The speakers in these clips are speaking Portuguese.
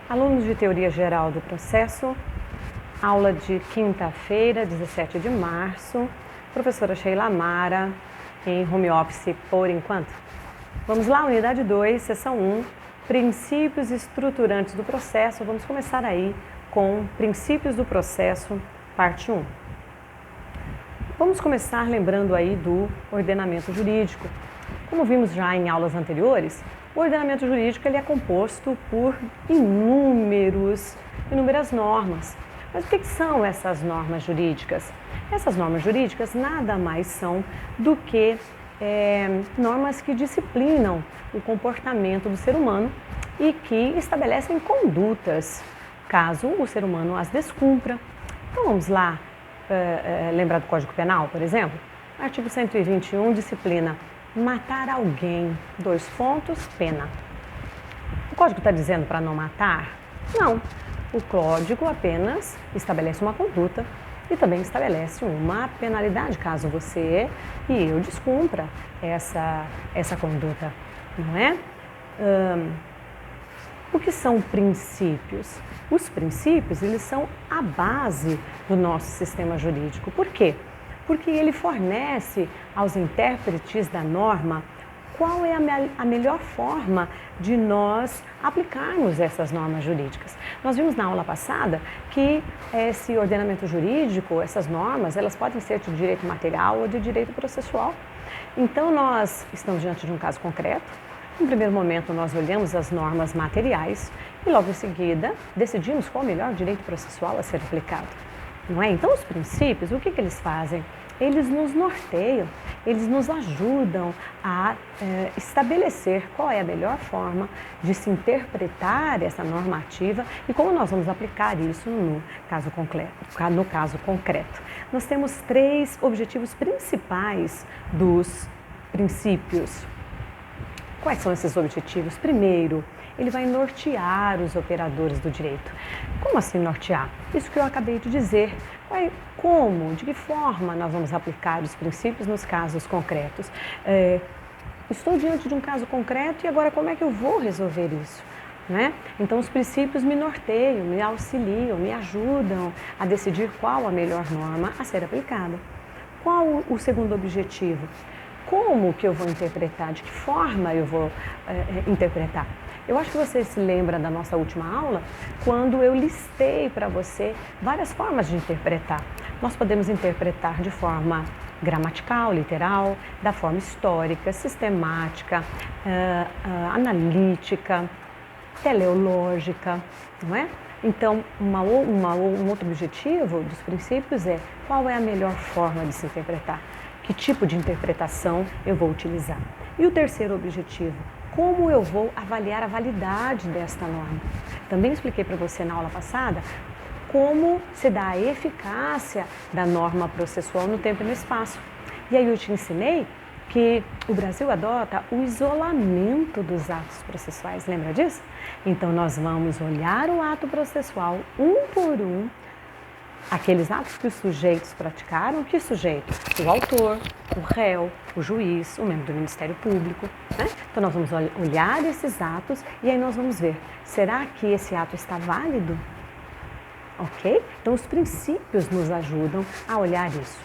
Alunos de Teoria Geral do Processo, aula de quinta-feira, 17 de março, professora Sheila Mara, em home office por enquanto. Vamos lá, unidade 2, seção 1, princípios estruturantes do processo. Vamos começar aí com princípios do processo, parte 1. Vamos começar lembrando aí do ordenamento jurídico. Como vimos já em aulas anteriores, o ordenamento jurídico ele é composto por inúmeras normas. Mas o que são essas normas jurídicas? Essas normas jurídicas nada mais são do que normas que disciplinam o comportamento do ser humano e que estabelecem condutas, caso o ser humano as descumpra. Então vamos lá, lembrar do Código Penal, por exemplo? Artigo 121 disciplina matar alguém, pena. O Código está dizendo para não matar? Não. O Código apenas estabelece uma conduta e também estabelece uma penalidade caso você e eu descumpra essa conduta, não é? O que são princípios? Os princípios, eles são a base do nosso sistema jurídico. Por quê? Porque ele fornece aos intérpretes da norma qual é a melhor forma de nós aplicarmos essas normas jurídicas. Nós vimos na aula passada que esse ordenamento jurídico, essas normas, elas podem ser de direito material ou de direito processual. Então, nós estamos diante de um caso concreto. No primeiro momento, nós olhamos as normas materiais e, logo em seguida, decidimos qual é o melhor direito processual a ser aplicado. Não é? Então, os princípios, o que eles fazem? Eles nos norteiam, eles nos ajudam a estabelecer qual é a melhor forma de se interpretar essa normativa e como nós vamos aplicar isso no caso concreto. Nós temos 3 objetivos principais dos princípios. Quais são esses objetivos? Primeiro, ele vai nortear os operadores do direito. Como assim nortear? Isso que eu acabei de dizer. Como, de que forma nós vamos aplicar os princípios nos casos concretos? Estou diante de um caso concreto e agora como é que eu vou resolver isso? Né? Então os princípios me norteiam, me auxiliam, me ajudam a decidir qual a melhor norma a ser aplicada. Qual o segundo objetivo? Como que eu vou interpretar? De que forma eu vou interpretar? Eu acho que você se lembra da nossa última aula, quando eu listei para você várias formas de interpretar. Nós podemos interpretar de forma gramatical, literal, da forma histórica, sistemática, analítica, teleológica, não é? Então, um outro objetivo dos princípios é qual é a melhor forma de se interpretar? Que tipo de interpretação eu vou utilizar? E o terceiro objetivo, como eu vou avaliar a validade desta norma? Também expliquei para você na aula passada como se dá a eficácia da norma processual no tempo e no espaço. E aí eu te ensinei que o Brasil adota o isolamento dos atos processuais, lembra disso? Então nós vamos olhar o ato processual um por um, aqueles atos que os sujeitos praticaram. Que sujeito? O autor, o réu, o juiz, o membro do Ministério Público. Né? Então nós vamos olhar esses atos e aí nós vamos ver, será que esse ato está válido? Ok? Então os princípios nos ajudam a olhar isso.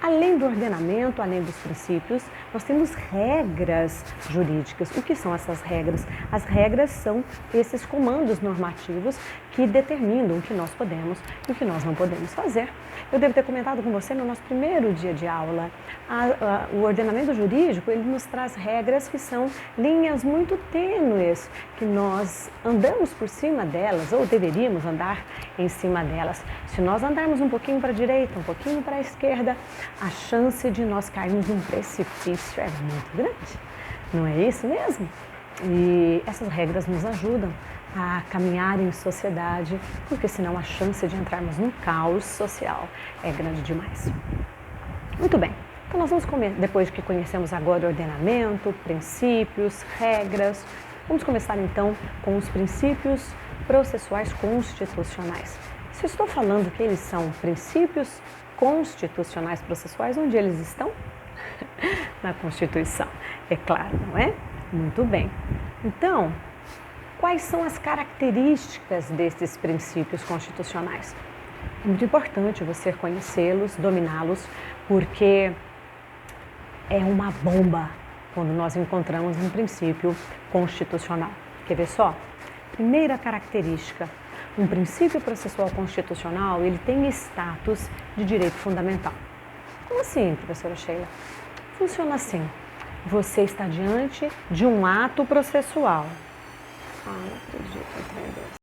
Além do ordenamento, além dos princípios, nós temos regras jurídicas. O que são essas regras? As regras são esses comandos normativos que determinam o que nós podemos e o que nós não podemos fazer. Eu devo ter comentado com você no nosso primeiro dia de aula. O ordenamento jurídico, ele nos traz regras que são linhas muito tênues, que nós andamos por cima delas, ou deveríamos andar em cima delas. Se nós andarmos um pouquinho para a direita, um pouquinho para a esquerda, a chance de nós cairmos num precipício é muito grande. Não é isso mesmo? E essas regras nos ajudam a caminhar em sociedade, porque senão a chance de entrarmos num caos social é grande demais. Muito bem, então nós vamos depois que conhecemos agora o ordenamento, princípios, regras, vamos começar então com os princípios processuais constitucionais. Se eu estou falando que eles são princípios constitucionais processuais, onde eles estão? Na Constituição, é claro, não é? Muito bem. Então, quais são as características desses princípios constitucionais. É muito importante você conhecê-los, dominá-los, porque é uma bomba quando nós encontramos um princípio constitucional. Quer ver só? Primeira característica, um princípio processual constitucional, ele tem status de direito fundamental. Como assim, professora Sheila? Funciona assim, você está diante de um ato processual. Ah, não acredito,